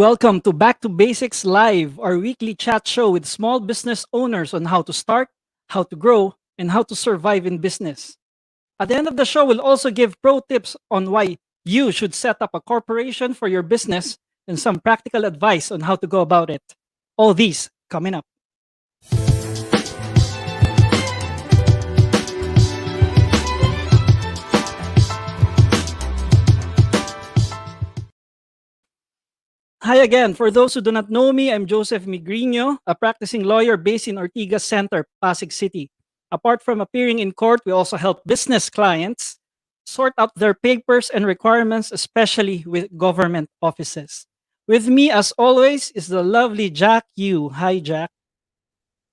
Welcome to Back to Basics Live, our weekly chat show with small business owners on how to start, how to grow, and how to survive in business. At the end of the show, we'll also give pro tips on why you should set up a corporation for your business and some practical advice on how to go about it. All these coming up. Hi again. For those who do not know me, I'm Joseph Migriño, a practicing lawyer based in Ortigas Center, Pasig City. Apart from appearing in court, we also help business clients sort out their papers and requirements, especially with government offices. With me, as always, is the lovely Jacq. Hi, Jacq.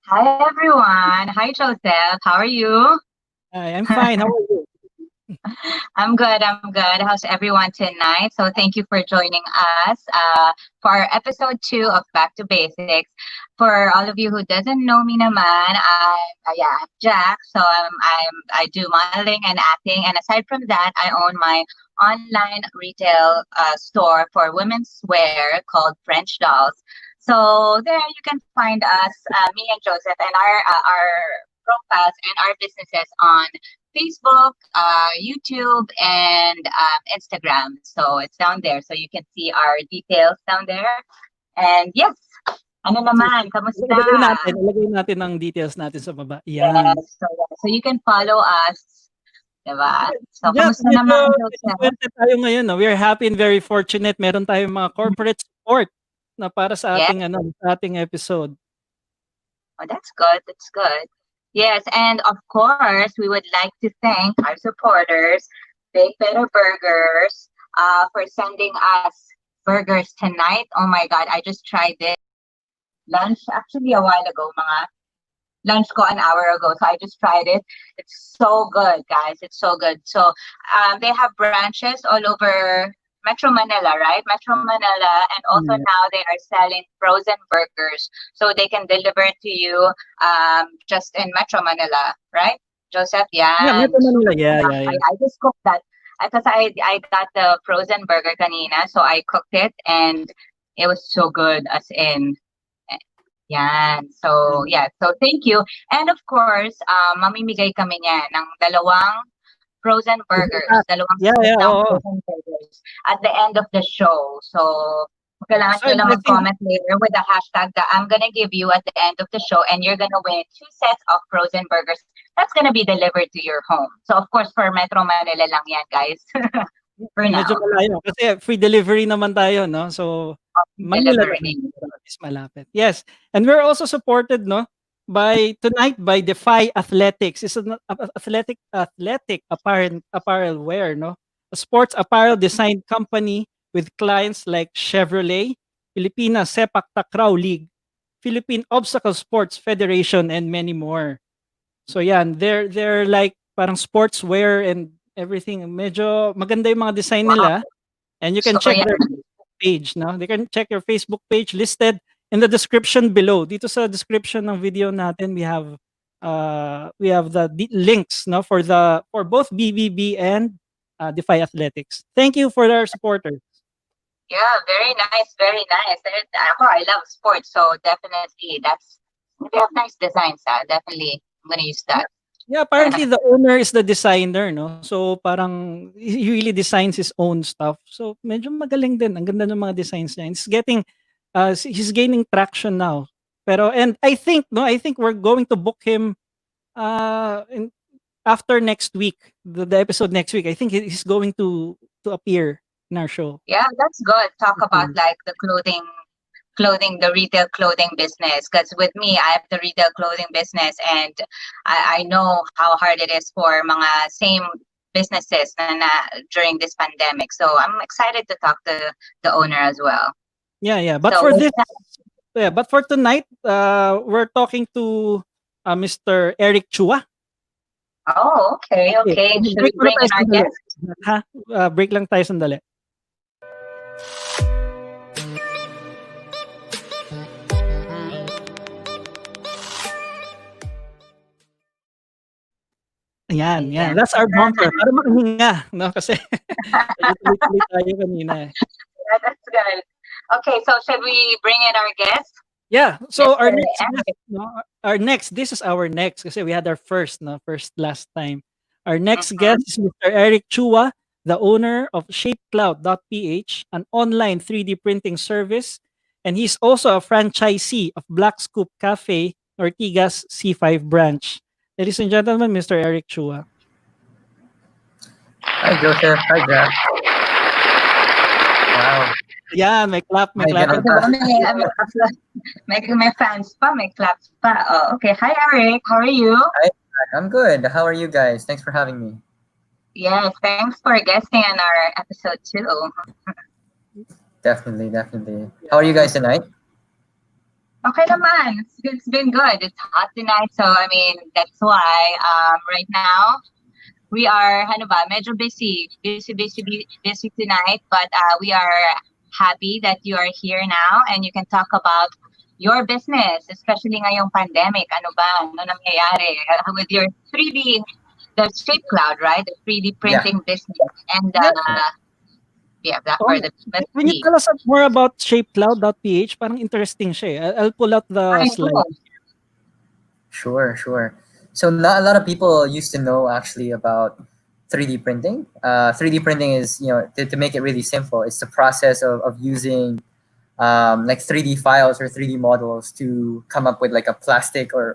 Hi everyone. Hi Joseph. How are you? Hi, I'm fine. How are you? I'm good. I'm good. How's everyone tonight? So thank you for joining us for our episode 2 of Back to Basics. For all of you who doesn't know me naman, I'm Jacq. So I do modeling and acting, and aside from that, I own my online retail store for women's wear called French Dolls. So there you can find us, me and Joseph, and our profiles and our businesses on Facebook, YouTube, and Instagram. So it's down there. So you can see our details down there. And yes, ano naman, kamusta? Ilagay natin ang details natin sa baba. Yan. Yes, so you can follow us. Diba? So, Yeah, kamusta naman, Joseph? medyo tayo ngayon. No? We are happy and very fortunate. Meron tayong mga corporate support na para sa ating sa ating episode. Oh, that's good. That's good. Yes, and of course, we would like to thank our supporters, Big Better Burgers, for sending us burgers tonight. Oh my God, I just tried it. Lunch, actually a while ago, lunch ko an hour ago. So I just tried it. It's so good, guys. It's so good. So they have branches all over Metro Manila, right? Metro Manila, and also now they are selling frozen burgers, so they can deliver it to you just in Metro Manila, right, Joseph? Yeah, Metro Manila. Yeah. I just cooked that because I got the frozen burger kanina, so I cooked it and it was so good, as in. Yan. So, yeah. So, thank you. And of course, mamimigay kami niyan ng dalawang frozen burgers. Dalawang frozen burgers at the end of the show. So, kailangan nyo lang mag-comment later with the hashtag that I'm gonna give you at the end of the show, and you're gonna win 2 sets of frozen burgers that's gonna be delivered to your home. So, of course, for Metro Manila lang yan, guys. For now. Medyo malayo. Kasi free delivery naman tayo, no? So, Manila is malapit. Yes. And we're also supported, no? By Defy Athletics. It's an athletic apparel wear, no? A sports apparel design company with clients like Chevrolet, Filipina Sepak Takraw League, Philippine Obstacle Sports Federation, and many more. So yan, they're like parang sportswear and everything. Medyo maganda yung mga design nila. And you can check their page, no? They can check your Facebook page listed in the description below. Dito sa description ng video natin, we have the links, no, for both BBB and Defy Athletics. Thank you for our supporters. Yeah, very nice, very nice. I love sports, so definitely they have nice designs. Definitely, I'm gonna use that. Yeah, apparently the owner is the designer, no? So parang he really designs his own stuff. So medyo magaling din. Ang ganda ng mga designs niya. He's gaining traction now. And I think we're going to book him after next week, the episode next week. I think he's going to appear in our show. Yeah, that's good. Talk about like the the retail clothing business, because with me I have the retail clothing business, and I know how hard it is for mga same businesses na during this pandemic. So I'm excited to talk to the owner as well. Yeah. But for tonight, we're talking to Mr. Eric Chua. Oh, okay. Should we bring in our guest? Break lang tayo sandali. Yan. That's our bumper. Para makahinga, no? Kasi tuloy tayo kanina. Yeah, that's good. Okay, so should we bring in our guest, Yeah, so Mr. our next guest, Eric? no, our next, this is our next kasi we had our first, no, first last time. Our next Mm-hmm. guest is Mr. Eric Chua, the owner of ShapeCloud.ph, an online 3D printing service, and he's also a franchisee of Black Scoop Cafe, Ortigas C5 branch. Ladies and gentlemen, Mr. Eric Chua. Hi Joseph, hi Jack. Wow, Yeah, may may clap. ganun Ito pa. ba, may fans pa, may claps pa. Oh, okay. Hi, Eric. How are you? Hi, Jack. I'm good. How are you guys? Thanks for having me. Yes, thanks for guesting on our episode 2. Definitely, definitely. How are you Yeah. guys tonight? Okay naman. It's been good. It's hot tonight, so I mean, that's why right now we are ano ba, medyo busy tonight, but we are happy that you are here now and you can talk about your business, especially ngayong pandemic. Ano ba? Ano nangyayari with your 3D, the Shape Cloud, right? The 3D Yeah. printing business. And Yeah. yeah, that Oh, for the let's can you see. tell us more about ShapeCloud.ph? Parang interesting siya eh. I'll pull out the I slide. know. Sure, sure. So not a lot of people used to know actually about 3D printing. 3D printing is, to make it really simple, it's the process of using like 3D files or 3D models to come up with like a plastic or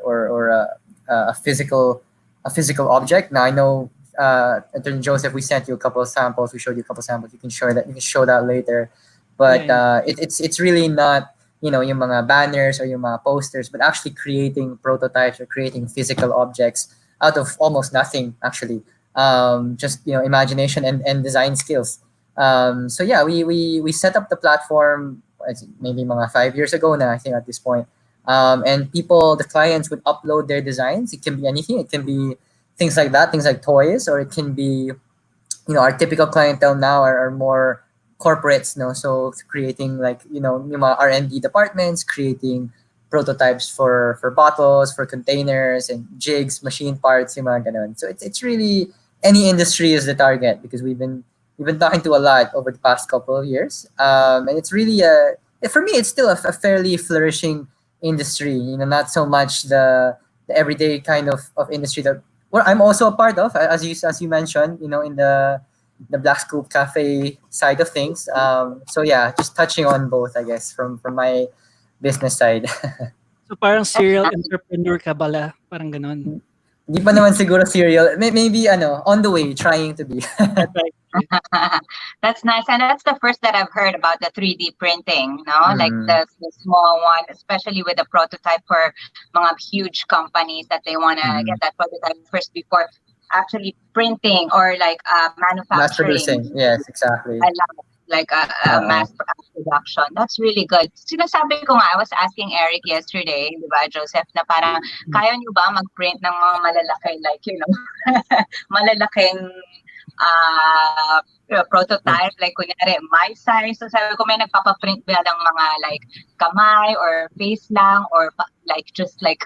a physical object. Now I know, Attorney Joseph, we sent you a couple of samples. We showed you a couple of samples. You can show that later. Yeah, But yeah. it's really not yung mga banners or yung mga posters, but actually creating prototypes or creating physical objects out of almost nothing actually. Just imagination and design skills. So yeah, we set up the platform maybe mga 5 years ago now, I think at this point. And the clients would upload their designs. It can be anything. It can be things like that, things like toys, or it can be, our typical clientele now are more corporates, so creating like, yung mga R&D departments, creating prototypes for bottles, for containers and jigs, machine parts, yung mga ganun. So it's really any industry is the target because we've been talking to a lot over the past couple of years. And it's really for me it's still a fairly flourishing industry, not so much the everyday kind of industry that I'm also a part of, as you mentioned, in the Black Scoop Cafe side of things. So yeah, just touching on both, I guess, from my business side. So parang That's serial nice. entrepreneur ka bala, parang ganon. Hindi pa naman siguro serial. Maybe on the way, trying to be. Right. That's nice. And that's the first that I've heard about the 3D printing, no? Like Mm, the small one, especially with the prototype for mga huge companies that they want to get mm. that prototype first before actually printing or like Mass manufacturing. producing. Yes, exactly. I love it. Like a Uh, mass production. That's really good. Sinasabi ko nga, I was asking Eric yesterday, di ba, Joseph, na parang, kaya nyo ba mag-print ng mga malalaki, like, malalaking prototype, like, kunyari, my size. So sabi ko, may nagpapaprint ba ng mga, like, kamay or face lang or, like, just, like,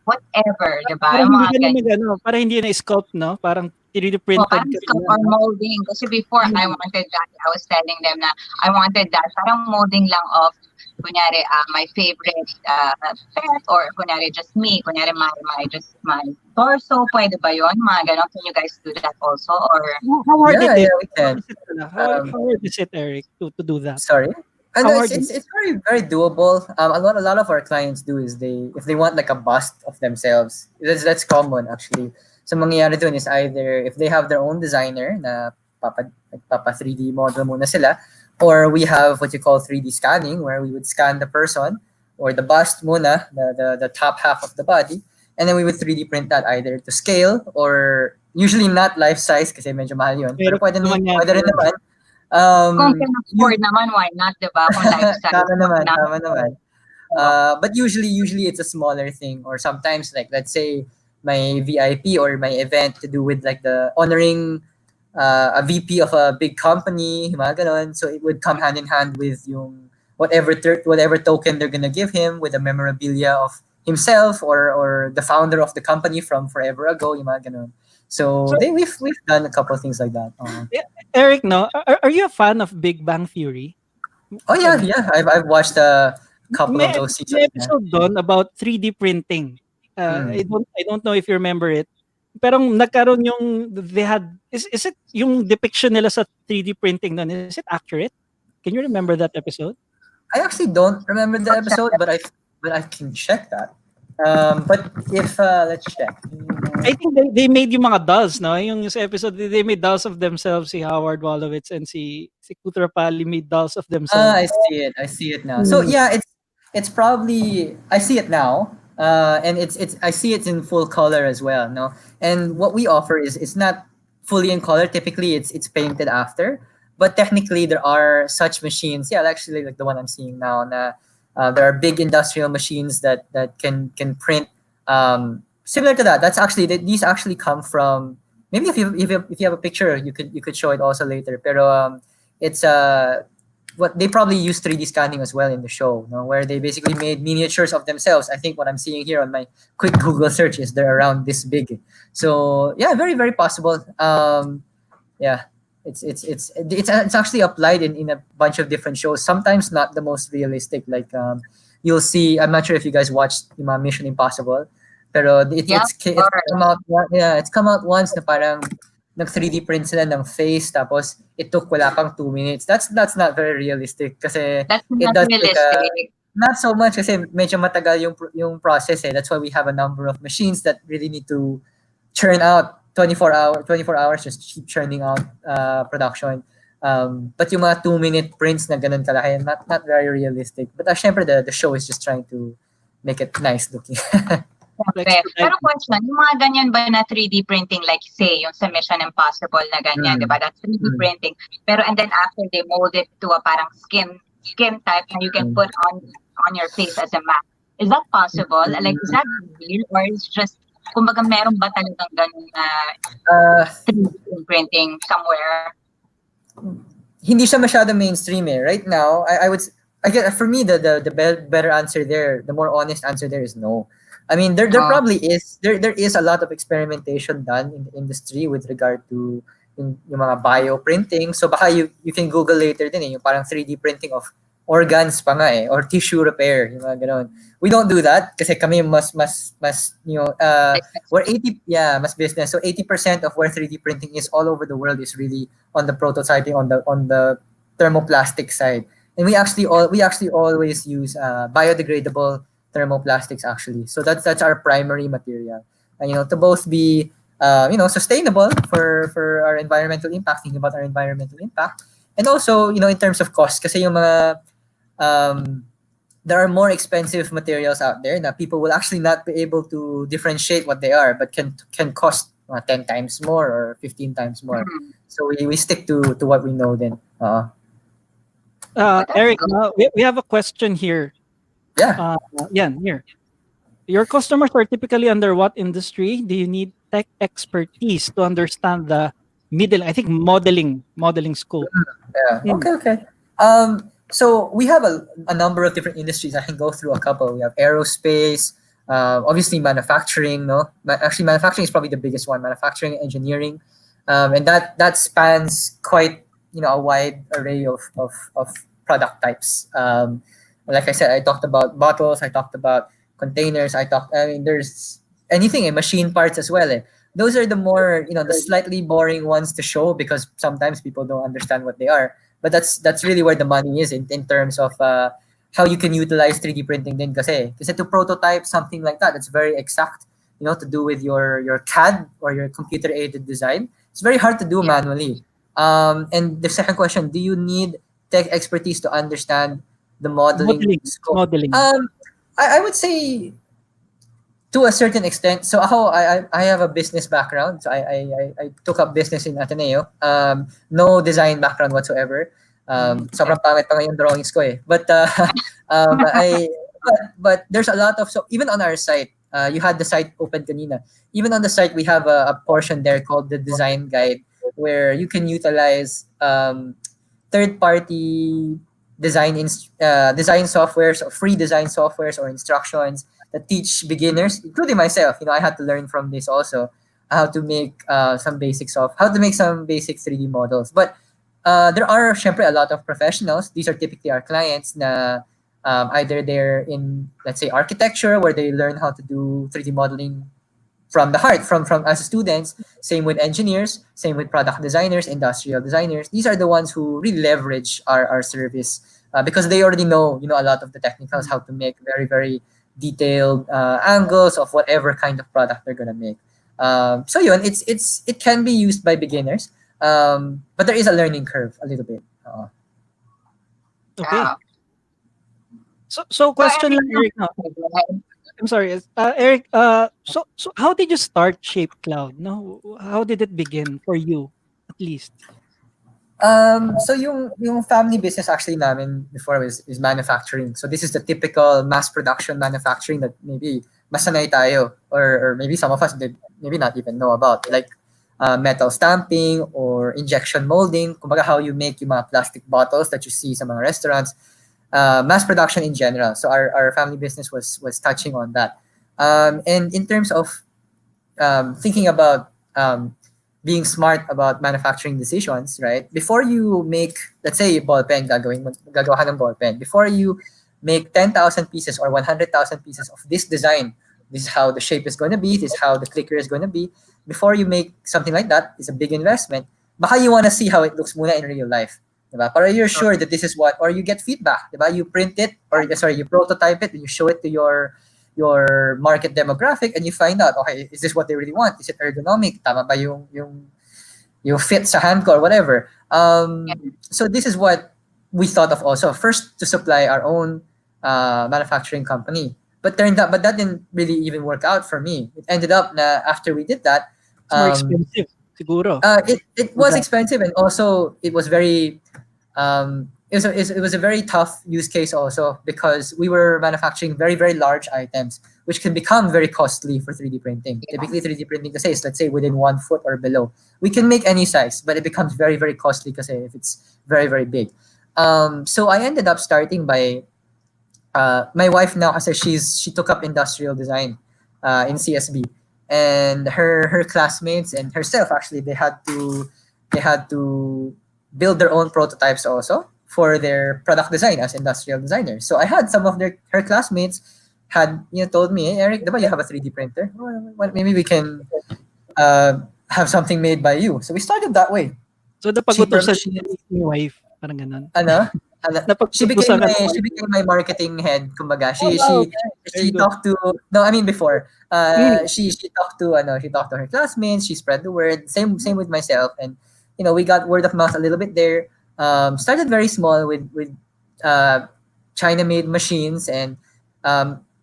whatever, di ba? Para Yung hindi mga ka na ganyan. para hindi na sculpt, no? Parang 3D Oh, printed parang ka sculpt na, or no? molding. Kasi before, I wanted that. I was telling them na I wanted that. Parang molding lang of, kunyari, my favorite pet or kunyari just me. Kunyari, just my torso. Pwede ba yun? Mga ganon. Can you guys do that also? Or, How hard it yeah, is? yeah, we How can. hard is it pala? Um, How hard is it, Eric, to do that? Sorry. I How know hard it's is it's, it's very very doable. A lot of our clients do is if they want like a bust of themselves. That's common actually. So mangyayari dun is either if they have their own designer na papa 3D model muna sila, or we have what you call 3D scanning where we would scan the person or the bust muna, the top half of the body, and then we would 3D print that either to scale or usually not life size kasi medyo mahal yun. pero Pero naman pwede yata rin yun? naman. kung can You afford naman, why not, diba? Kung lifestyle tama naman, na. tama naman. Oh, But usually it's a smaller thing, or sometimes like let's say my VIP or my event to do with like the honoring a VP of a big company, mga ganon. So it would come hand in hand with yung whatever token they're gonna give him with a memorabilia of himself or the founder of the company from forever ago, yung mga ganon. So So, we've done a couple of things like that. Eric, no? Are you a fan of Big Bang Theory? Oh yeah, Have yeah. I've watched a couple of may those may seasons. Yeah. episode dun about 3D printing. Mm. I don't know if you remember it. Pero nagkaroon yung they had is it yung depiction nila sa 3D printing nun, is it accurate? Can you remember that episode? I actually don't remember the episode, but I can check that. But if let's check. I think they made yung mga dolls, no? Yung sa episode, they made dolls of themselves, si Howard Wolowitz and si Kutrapali made dolls of Ah, themselves. I see it. I see it now. So Mm. yeah, it's probably I see it now. And it's I see it in full color as well. No, and what we offer is it's not fully in color. Typically, it's painted after, but technically there are such machines. Yeah, actually, like the one I'm seeing now. There are big industrial machines that can print similar to that. That's actually these actually come from maybe if you have a picture, you could show it also later. Pero it's what they probably use 3D scanning as well in the show, no? Where they basically made miniatures of themselves. I think what I'm seeing here on my quick Google search is they're around this big. So yeah, very very possible. Yeah, it's actually applied in a bunch of different shows. Sometimes not the most realistic. Like you'll see. I'm not sure if you guys watched yung mga Mission Impossible, pero Yeah, it's or come out. Yeah, it's come out once na parang nag 3D print sila ng face tapos it took wala pang 2 minutes. That's not very realistic kasi that's it not does take realistic. not so much kasi medyo matagal yung process eh. That's why we have a number of machines that really need to churn out 24 hours just keep churning out production. But yung mga 2 minute prints na ganun kalaki, not very realistic. But syempre the show is just trying to make it nice looking. Siyempre. Pero question, yung mga ganyan ba na 3D printing, like say, yung sa Mission Impossible na ganyan, di ba? That's 3D printing. Pero and then after they mold it to a parang skin type na you can put on your face as a mask. Is that possible? Like, is that real? Or is just, kumbaga meron ba talagang ganun na 3D printing somewhere? Hindi siya masyado mainstream eh. Right now, I would I get for me the better answer there, the more honest answer there is no. I mean there probably is there is a lot of experimentation done in the industry with regard to yung mga bioprinting. So baka you can Google later din eh, yung parang 3D printing of organs pa nga eh, or tissue repair, yung mga ganun. We don't do that kasi kami mas you know we're 80 mas business. So 80% of where 3D printing is all over the world is really on the prototyping on the thermoplastic side. And we actually always use biodegradable thermoplastics actually. So that's our primary material. And you know, to both be you know, sustainable for our environmental impact, thinking about our environmental impact, and also, you know, in terms of cost kasi yung mga there are more expensive materials out there that people will actually not be able to differentiate what they are, but can cost 10 times more or 15 times more. So we stick to what we know then. Eric, we have a question here. Yeah. Here. Your customers are typically under what industry? Do you need tech expertise to understand the I think modeling scope? Yeah. Okay. So we have a number of different industries. I can go through a couple. We have aerospace, obviously manufacturing. No, actually manufacturing is probably the biggest one. Manufacturing, engineering, and that spans quite, you know, a wide array of product types. Like I said, I talked about bottles. I talked about containers. I mean, there's anything in machine parts as well. Those are the more, you know, the slightly boring ones to show because sometimes people don't understand what they are. But that's really where the money is in terms of how you can utilize 3D printing din kasi to prototype something like that, it's very exact, you know, to do with your CAD or your computer aided design. It's very hard to do manually. And the second question, do you need tech expertise to understand the modeling scope? Modeling. I would say to a certain extent. So I have a business background. So I took up business in Ateneo. No design background whatsoever. Sobrang pangit pa nga yung drawings ko eh. But but there's a lot of, so even on our site, you had the site open kanina. Even on the site we have a portion there called the design guide where you can utilize third-party design softwares or free design softwares or instructions that teach beginners, including myself. You know, I had to learn from this also how to make some basic 3D models. But there are syempre a lot of professionals. These are typically our clients na either they're in, let's say, architecture, where they learn how to do 3D modeling from the heart, from as students. Same with engineers, same with product designers, industrial designers. These are the ones who really leverage our service because they already know a lot of the technicals, how to make very very detailed angles of whatever kind of product they're gonna make. So yun, it can be used by beginners, but there is a learning curve a little bit. Okay. Wow. So So question lang, everything. Eric. No, I'm sorry. Eric. So how did you start Shape Cloud? No, how did it begin for you, at least? So yung family business actually namin before is manufacturing. So this is the typical mass production manufacturing that maybe masanay tayo, or maybe some of us did maybe not even know about, like metal stamping or injection molding. Kumbaga how you make yung mga plastic bottles that you see sa mga restaurants. Mass production in general. So our family business was touching on that. And in terms of thinking about being smart about manufacturing decisions, right? Before you make, let's say, ball pen, gagawa ka ng ball pen. Before you make 10,000 pieces or 100,000 pieces of this design, this is how the shape is going to be, this is how the clicker is going to be. Before you make something like that, it's a big investment. Baka you want to see how it looks muna in real life. Diba? Para you're sure that this is what, or you get feedback. Diba? You print it, or sorry, you prototype it, and you show it to your market demographic, and you find out, okay, is this what they really want? Is it ergonomic? Tama ba yung fit sa hand ko or whatever? So this is what we thought of also. First, to supply our own manufacturing company. But that didn't really even work out for me. It ended up na after we did that, It's more expensive, siguro. it was expensive, and also it was very it was a very tough use case also, because we were manufacturing very very large items which can become very costly for 3D printing. Typically 3D printing kasi is, let's say, within 1 foot or below. We can make any size, but it becomes very very costly kasi if it's very very big. So I ended up starting by my wife now, kasi she took up industrial design in CSB, and her classmates and herself actually, they had to build their own prototypes also for their product design as industrial designers. So I had some of her classmates had told me, hey, Eric, diba you have a 3D printer? Well, maybe we can have something made by you. So we started that way. So Cheaper napag-utusan machines. ni wife, parang ganun. Ano? She Napag-utusan ka ng she wife. became my marketing head, kumbaga. Oh, wow, okay. Very She good. talked to, no, I mean before. Mm. She talked to her classmates, she spread the word. Same with myself, and we got word of mouth a little bit there. Started very small with China made machines, and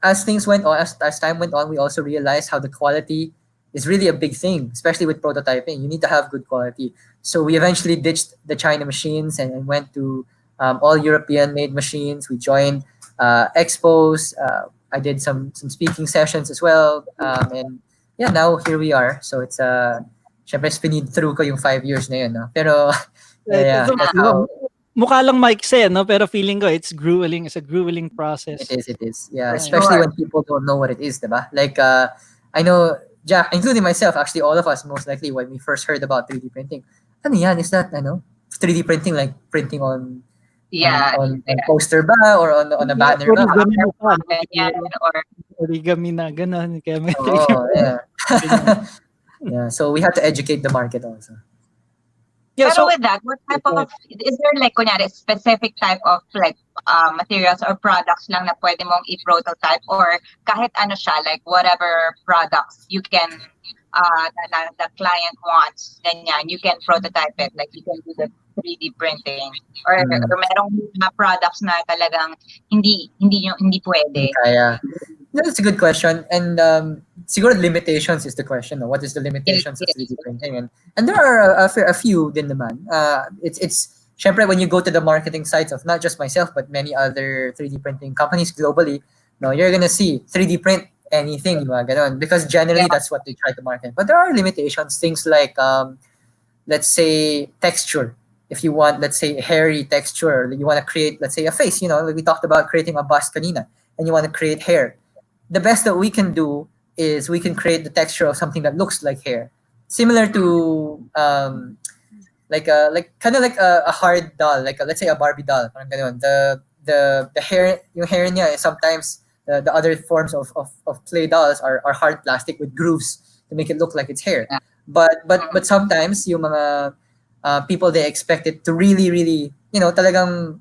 as things went on, as time went on, we also realized how the quality is really a big thing, especially with prototyping. You need to have good quality. So we eventually ditched the China machines and went to all European made machines. We joined expos. I did some speaking sessions as well. And yeah, now here we are. So it's syempre speed through ko yung 5 years na yun, no? Pero yeah, Ito, that's how mukha lang maikse, no? Pero feeling ko it's grueling. It's a grueling process. it is. Yeah, Right. especially Sure. when people don't know what it is, diba? Like I know Jacq, including myself, actually all of us most likely, when we first heard about 3D printing, ano yan? Is that 3D printing, like printing on Yeah. on poster ba, or on a banner ba? Origami na pa. Ganyan, or Origami na, ganun. Kaya may Oh, yeah. Ganyan. Yeah, so we had to educate the market also. Yeah, Pero so with that, what type of, is there like, kunyari, specific type of like materials or products lang na pwede mong i-prototype, or kahit ano siya, like whatever products you can, the client wants, ganyan, you can prototype it, like you can do the 3D printing, or merong mga products na talagang hindi pwede. Kaya. That's a good question. And siguro limitations is the question. No? What is the limitations of 3D printing? And there are a few din naman. It's syempre when you go to the marketing sites of not just myself but many other 3D printing companies globally, no, you're gonna see 3D print anything, mga ganon, because generally that's what they try to market. But there are limitations. Things like let's say texture. If you want, let's say, hairy texture, you want to create, let's say, a face. Like we talked about creating a bust kanina, and you want to create hair. The best that we can do is we can create the texture of something that looks like hair, similar to like kind of like a hard doll, like let's say a Barbie doll, parang ganun. The hair, yung hair niya is sometimes the other forms of play dolls are hard plastic with grooves to make it look like it's hair. Yeah. But sometimes yung mga people, they expect it to really talagang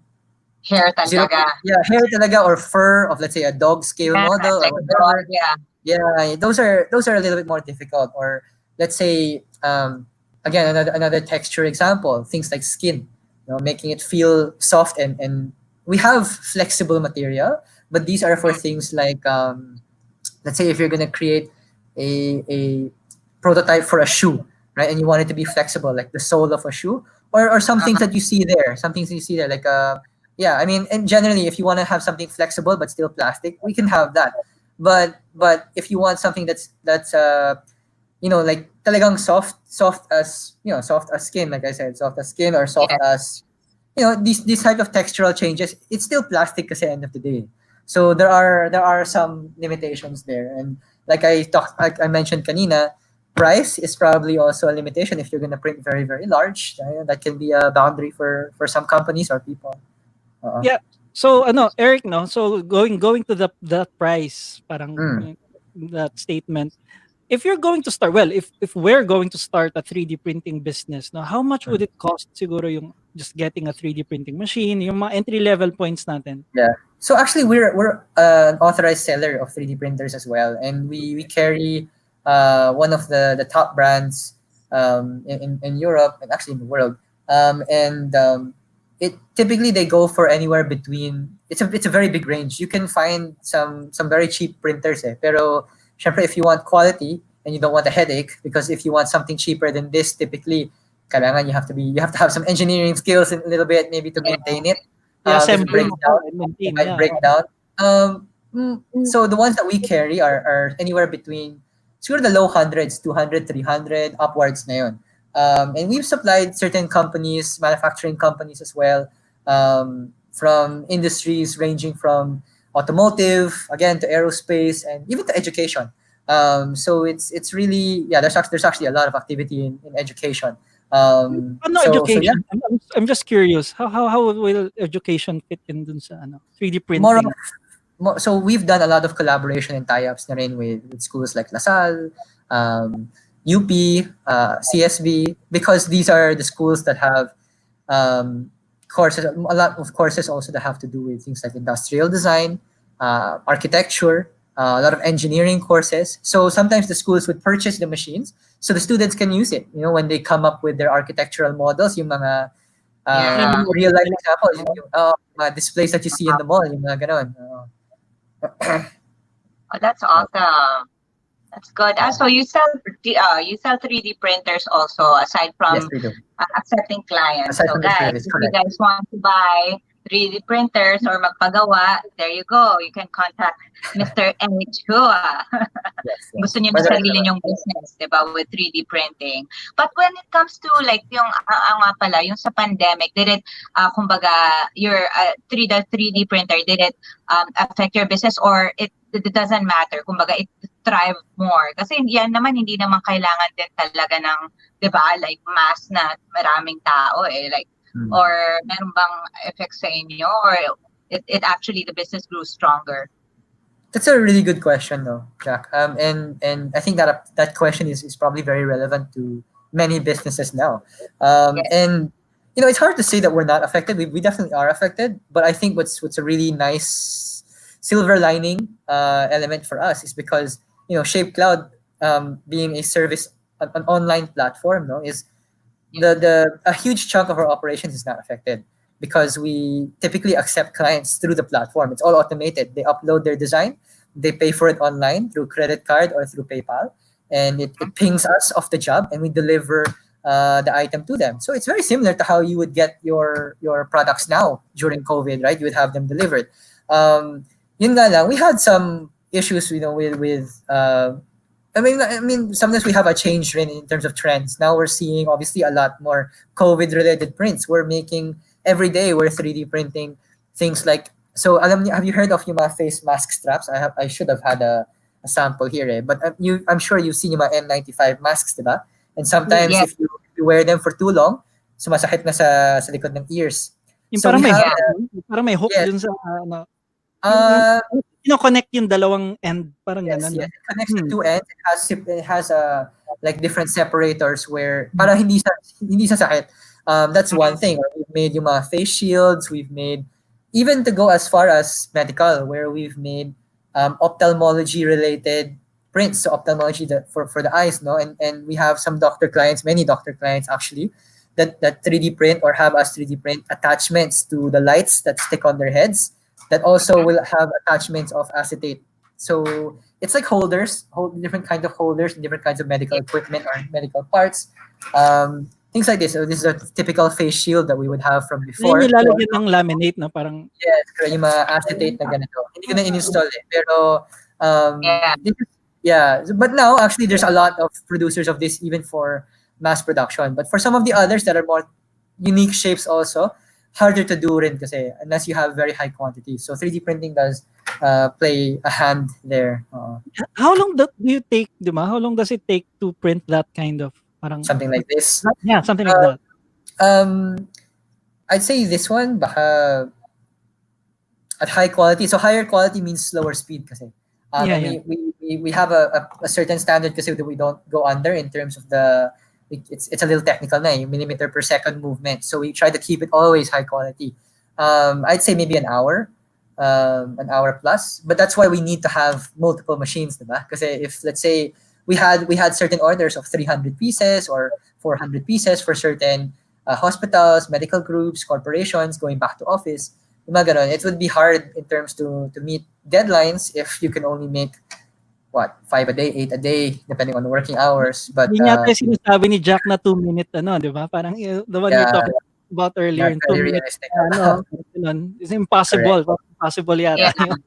Hair zero, talaga. yeah, hair talaga, or fur of, let's say, a dog scale Yeah, model or like a dog, whatever. yeah. Yeah, those are a little bit more difficult. Or let's say, again, another texture example, things like skin, making it feel soft, and we have flexible material, but these are for things like, let's say if you're gonna create a prototype for a shoe, right, and you want it to be flexible, like the sole of a shoe, or some things that you see there, like yeah, I mean, and generally, if you want to have something flexible but still plastic, we can have that. But if you want something that's like talagang soft as skin, like I said, soft as skin, or soft Yeah. as these type of textural changes, it's still plastic at the end of the day. So there are some limitations there, and like I mentioned kanina, price is probably also a limitation if you're gonna print very very large. That can be a boundary for some companies or people. Yeah. So Eric, no. So going to the price, parang Mm. that statement. If you're going to start, well, if we're going to start a 3D printing business, no, how much would it cost siguro yung just getting a 3D printing machine, yung mga entry level points natin? Yeah. So actually, we're an authorized seller of 3D printers as well, and we carry one of the top brands in Europe and actually in the world. And it typically they go for anywhere between, it's a very big range. You can find some very cheap printers, pero syempre if you want quality and you don't want a headache, because if you want something cheaper than this, typically kailangan you have to have some engineering skills a little bit, maybe to maintain it. Yeah, Because it assembly breaks mo down. and It maintain, might yeah. break down. So the ones that we carry are anywhere between siguro the low hundreds, 200, 300, upwards na yun. And we've supplied certain companies, manufacturing companies as well, from industries ranging from automotive, again, to aerospace, and even to education. So it's really, yeah, there's actually a lot of activity in education. Ano So yeah, education? I'm just curious. How will education fit in dun sa 3D more of printing? so we've done a lot of collaboration and tie-ups na rin with schools like LaSalle, UP, CSB, because these are the schools that have courses, a lot of courses also that have to do with things like industrial design, architecture, a lot of engineering courses. So sometimes the schools would purchase the machines so the students can use it. When they come up with their architectural models, yung mga Yeah. real life examples, yung mga displays that you see in the mall, yung mga ganon. Oh, that's awesome. That's good. So you sell 3D printers also aside Yes, from we do. accepting clients. Aside So from the guys, service, if you correct. guys want to buy 3D printers or magpagawa, there you go. You can contact Mr. Eric Chua. Yes, yes. Gusto niyo na Whether- sarili niyong business, 'di ba, with 3D printing. But when it comes to like yung nga pala, yung sa pandemic, did it kumbaga your 3D printer, did it affect your business, or it doesn't matter? Kumbaga it thrive more kasi yan naman hindi naman kailangan din talaga ng 'di ba like mass na maraming tao like or meron bang effects sa inyo, or it actually the business grew stronger? That's a really good question, though, Jacq. And I think that question is probably very relevant to many businesses now. Yes. And it's hard to say that we're not affected. We definitely are affected. But I think what's a really nice silver lining element for us is because Shape Cloud, being a service, an online platform, is a huge chunk of our operations is not affected because we typically accept clients through the platform. It's all automated. They upload their design, they pay for it online through credit card or through PayPal, and it pings us off the job, and we deliver the item to them. So it's very similar to how you would get your products now during COVID, right? You would have them delivered. Yun nga lang, we had some issues, with I mean, sometimes we have a change in terms of trends. Now we're seeing obviously a lot more COVID-related prints. We're making every day. We're 3D printing things like. So, have you heard of yung mga face mask straps? I should have had a sample here, but I'm sure you've seen yung mga N95 masks, diba? And sometimes Yes. if you wear them for too long, sumasakit na sa likod ng ears. Yung So parang we may have hook, parang may hook yes, dun sa ano, yung uh, kino-connect yung dalawang end, parang yes, gano'n, no? yes. It connects the two ends. It has like different separators where para hindi sasakit. That's one thing. We've made yung mga face shields. We've made even to go as far as medical, where we've made ophthalmology related prints. So ophthalmology for the eyes, no, and we have some doctor clients, many doctor clients actually, that 3D print or have us 3D print attachments to the lights that stick on their heads that also will have attachments of acetate. So it's like holders, different kinds of holders, different kinds of medical equipment or medical parts, things like this. So this is a typical face shield that we would have from Yun before. yung lalagyan ng laminate, no? Parang, Yes, correct, yung mga acetate na ganito. Hindi ko na in-install eh. Pero, Yeah. yeah. But now, actually, there's a lot of producers of this even for mass production. But for some of the others that are more unique shapes also, harder to do rin kasi unless you have very high quantities. So 3D printing does play a hand there. how long do you take, di ba? How long does it take to print that kind of, parang, Something like this. yeah, something like that. I'd say this one, baka at high quality. So higher quality means slower speed kasi. Yeah, And yeah. we have a certain standard kasi that we don't go under in terms of it's a little technical na millimeter per second movement. So we try to keep it always high quality. I'd say maybe an hour plus. But that's why we need to have multiple machines, diba? Kasi if let's say we had certain orders of 300 pieces or 400 pieces for certain hospitals, medical groups, corporations going back to office, it would be hard in terms to meet deadlines if you can only make what 5 a day, 8 a day, depending on the working hours. But Yun yata yung sinasabi ni Jacq na 2-minute, ano, di ba? Parang the one you're yeah, talking about earlier, not in very 2 minutes, realistic. ganun. It's impossible. Impossible yata Yeah. yun.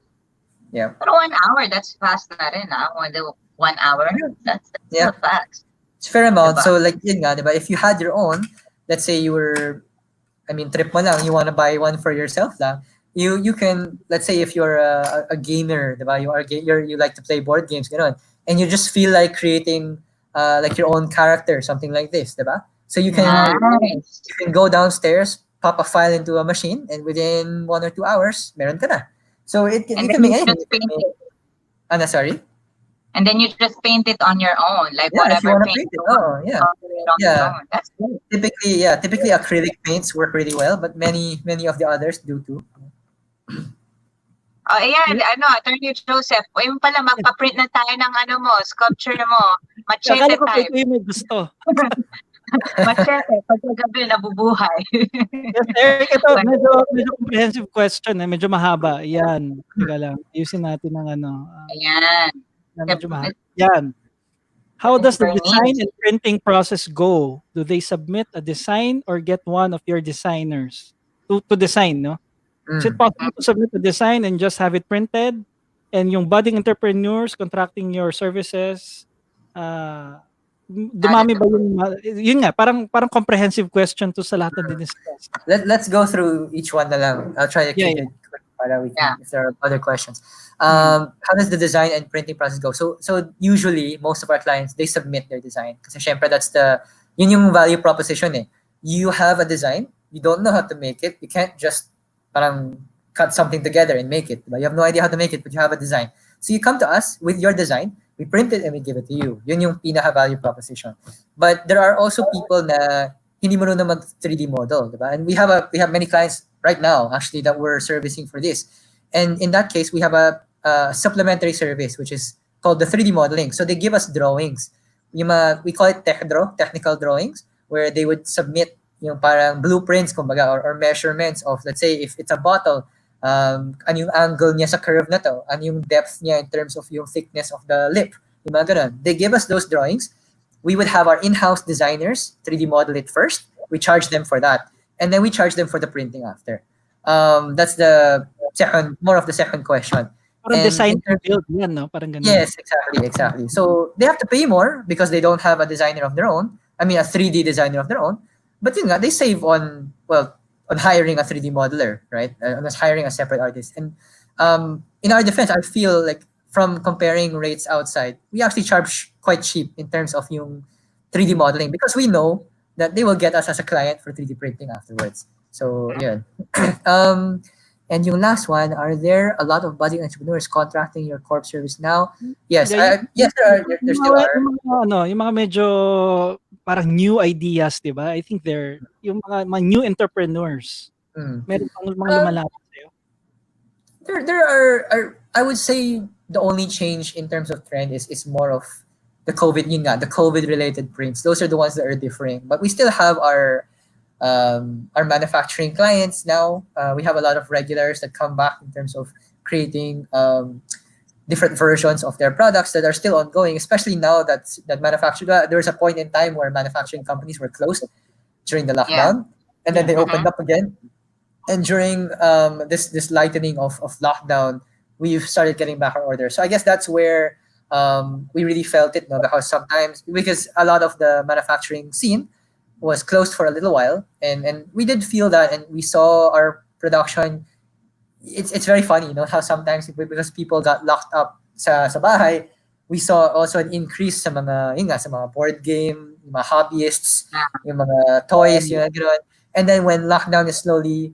Yeah. Pero 1 hour, that's fast na rin, ah. 1 hour, that's Yeah. still fast. It's a fair amount. Diba? So like yun nga, diba? If you had your own, let's say trip mo lang, you want to buy one for yourself lang, you can, let's say if you're a gamer, diba? You like to play board games, ganun, and you just feel like creating like your own character, something like this, diba? So you Nice. can go downstairs, pop a file into a machine, and within 1 or 2 hours, meron ka na. So And you then can make you anything. just paint it. Sorry? And then you just paint it on your own, like Yeah, if you whatever want to paint paint it. you want, Oh, yeah. color it on your Yeah. own. That's good. Typically acrylic paints work really well, but many of the others do too. Oh, ayan, Attorney Joseph, yung pala, magpa-print na tayo ng sculpture mo. Machete Akala ko type. ito yung may gusto. Machete, pagkagabi, nabubuhay. Yes, Eric, ito, medyo comprehensive question, medyo mahaba. Yan, teka lang, ayusin natin ng Ayan. medyo mahaba. Yan. How does the design and printing process go? Do they submit a design or get one of your designers to design, no? Is it possible to submit a design and just have it printed? And yung budding entrepreneurs contracting your services, dumami ba yun nga, parang comprehensive question to sa lahat na diniscuss. Let's go through each one na lang. I'll try to keep it quick para we can, if there are other questions. How does the design and printing process go? So usually most of our clients, they submit their design kasi syempre yun yung value proposition eh. You have a design, you don't know how to make it, you can't just parang cut something together and make it. You have no idea how to make it, but you have a design. So you come to us with your design, we print it and we give it to you. Yun yung pinaka-value proposition. But there are also people na hindi marunong mag 3D model, diba? And we have many clients right now actually that we're servicing for this. And in that case, we have a supplementary service which is called the 3D modeling. So they give us drawings. We call it technical drawings, where they would submit yung parang blueprints kumbaga or measurements of, let's say if it's a bottle, ano yung angle niya sa curve na to, ano yung depth niya in terms of yung thickness of the lip, yung mga ganun. They give us those drawings. We would have our in-house designers 3D model it first. We charge them for that, and then we charge them for the printing after. That's more of the second question. Parang design to build yan, no? Parang ganun. Yes, exactly. So they have to pay more because they don't have a designer of their own. I mean, a 3D designer of their own. But yun nga, they save on hiring a 3D modeler, right? On hiring a separate artist. And in our defense, I feel like from comparing rates outside, we actually charge quite cheap in terms of yung 3D modeling because we know that they will get us as a client for 3D printing afterwards. So yeah. um, and yung last one, are there a lot of budding entrepreneurs contracting your corp service now? Yes, Yeah, yes, there still are. yung mga ano, yung mga medyo parang new ideas, 'di ba? I think they're yung mga new entrepreneurs. Mm. Meron pang mga lumalapit sa'yo. There are I would say the only change in terms of trend is more of the COVID, yun nga, the COVID related prints. Those are the ones that are differing. But we still have our manufacturing clients now. We have a lot of regulars that come back in terms of creating different versions of their products that are still ongoing, especially now that manufacturing. There was a point in time where manufacturing companies were closed during the lockdown, and then they opened up again. And during this lightening of lockdown, we've started getting back our orders. So I guess that's where we really felt it, no? Because a lot of the manufacturing scene was closed for a little while, and we did feel that, and we saw our production. It's very funny, you know, how sometimes because people got locked up sa bahay, we saw also an increase sa mga board game, yung mga hobbyists, yung mga toys, yung gano'n. And then when lockdown is slowly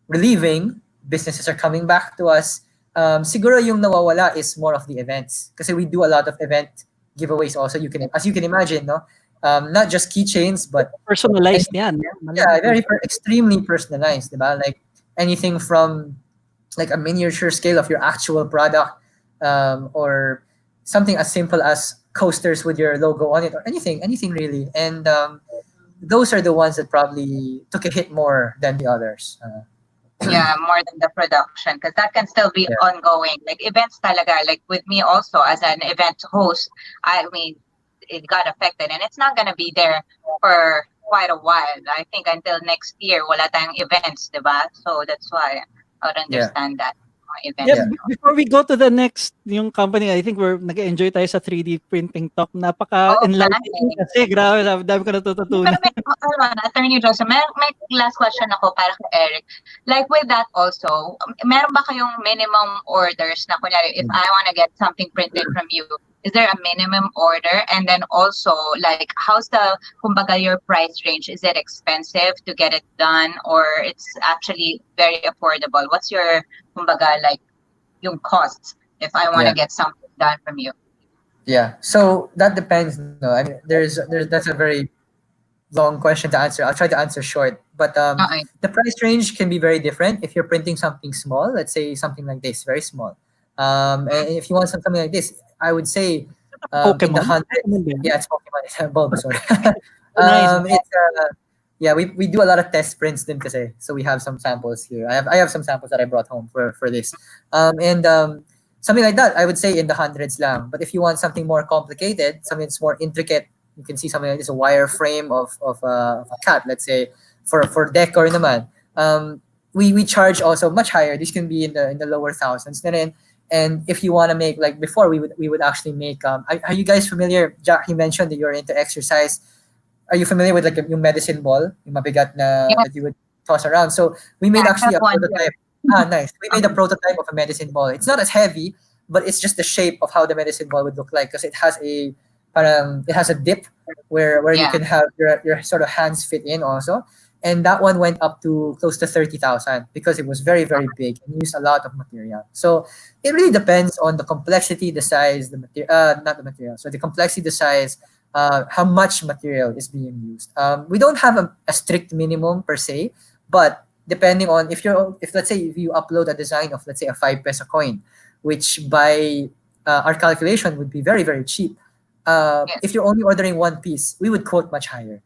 relieving, businesses are coming back to us. Siguro yung nawawala is more of the events, kasi we do a lot of event giveaways also. As you can imagine, no, not just keychains, but Personalized yan. Yeah, extremely personalized, diba? Like anything from like a miniature scale of your actual product, or something as simple as coasters with your logo on it, or anything really. And those are the ones that probably took a hit more than the others. Yeah, more than the production, because that can still be ongoing. Like events talaga, like with me also as an event host, I mean, it got affected and it's not going to be there for quite a while. I think until next year, wala tayong events, diba? So that's why I would understand that. Yeah, before we go to the next yung company, I think we're nag-enjoy tayo sa 3D printing talk. Napaka-enlightening kasi. Grabe, dami ko natututunan. Pero Attorney Joseph, may last question ako para kay Eric. Like with that also, meron ba kayong minimum orders na kunyari, if I want to get something printed from you, is there a minimum order? And then also, like, how's kumbaga, your price range? Is it expensive to get it done, or it's actually very affordable? What's your, kumbaga, like, yung costs if I want to get something done from you? Yeah, so that depends. No, I mean, that's a very long question to answer. I'll try to answer short. But the price range can be very different. If you're printing something small, let's say something like this, very small. And if you want something like this, I would say in the hundreds. Yeah, it's Pokemon. It's Bulbasaur. We do a lot of test prints then kasi. So we have some samples here. I have some samples that I brought home for this. Something like that, I would say in the hundreds lang. But if you want something more complicated, something that's more intricate, you can see something like this, a wire frame of a cat, let's say, for decor naman. We charge also much higher. This can be in the lower thousands. And if you want to make, like before, we would actually make. Are you guys familiar? Jacq, you mentioned that you're into exercise. Are you familiar with like yung medicine ball, yung mabigat na that you would toss around? So we made actually a prototype. Nice. We made a prototype of a medicine ball. It's not as heavy, but it's just the shape of how the medicine ball would look like, because it has a dip where you can have your sort of hands fit in also. And that one went up to close to 30,000 because it was very, very big and used a lot of material. So it really depends on the complexity, the size, the material, not the material. So the complexity, the size, how much material is being used. We don't have a strict minimum per se, but depending on if let's say if you upload a design of, let's say, a 5 peso coin, which by our calculation would be very, very cheap. If you're only ordering one piece, we would quote much higher.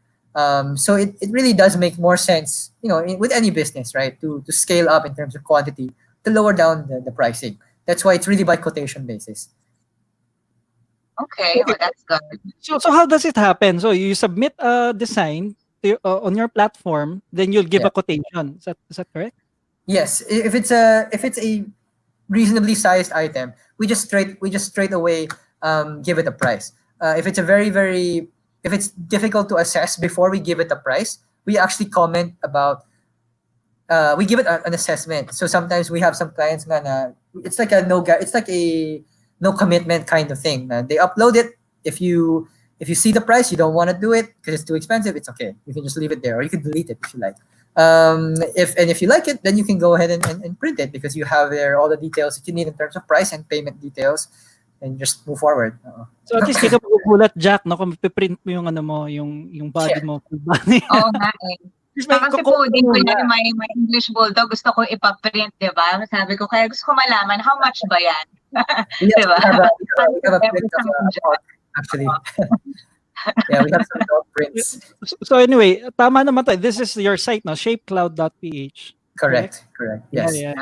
So it really does make more sense, with any business, right, to scale up in terms of quantity, to lower down the pricing. That's why it's really by quotation basis. Okay, well, that's good. So how does it happen? So you submit a design on your platform, then you'll give a quotation. Is that correct? Yes, if it's a reasonably sized item, we just straight away give it a price. If it's if it's difficult to assess before we give it a price, we actually comment about. We give it an assessment. So sometimes we have some clients na it's like a no commitment kind of thing. They upload it. If you If you see the price, you don't want to do it because it's too expensive, it's okay. You can just leave it there, or you can delete it if you like. If you like it, then you can go ahead and print it because you have there all the details that you need in terms of price and payment details, and just move forward. So at least di ka magugulat, Jack, no, kung piprint mo yung ano mo, yung body mo, full body. Oo nga eh. Kasi po, din ko yan, may English Bulldog, gusto ko ipaprint, di ba? Sabi ko, kaya gusto ko malaman, how much ba yan? Yes, di ba? we have a print of actually. Yeah, we have some dog prints. So anyway, tama naman tayo. This is your site, no? Shapecloud.ph. Correct. Yes. Yeah.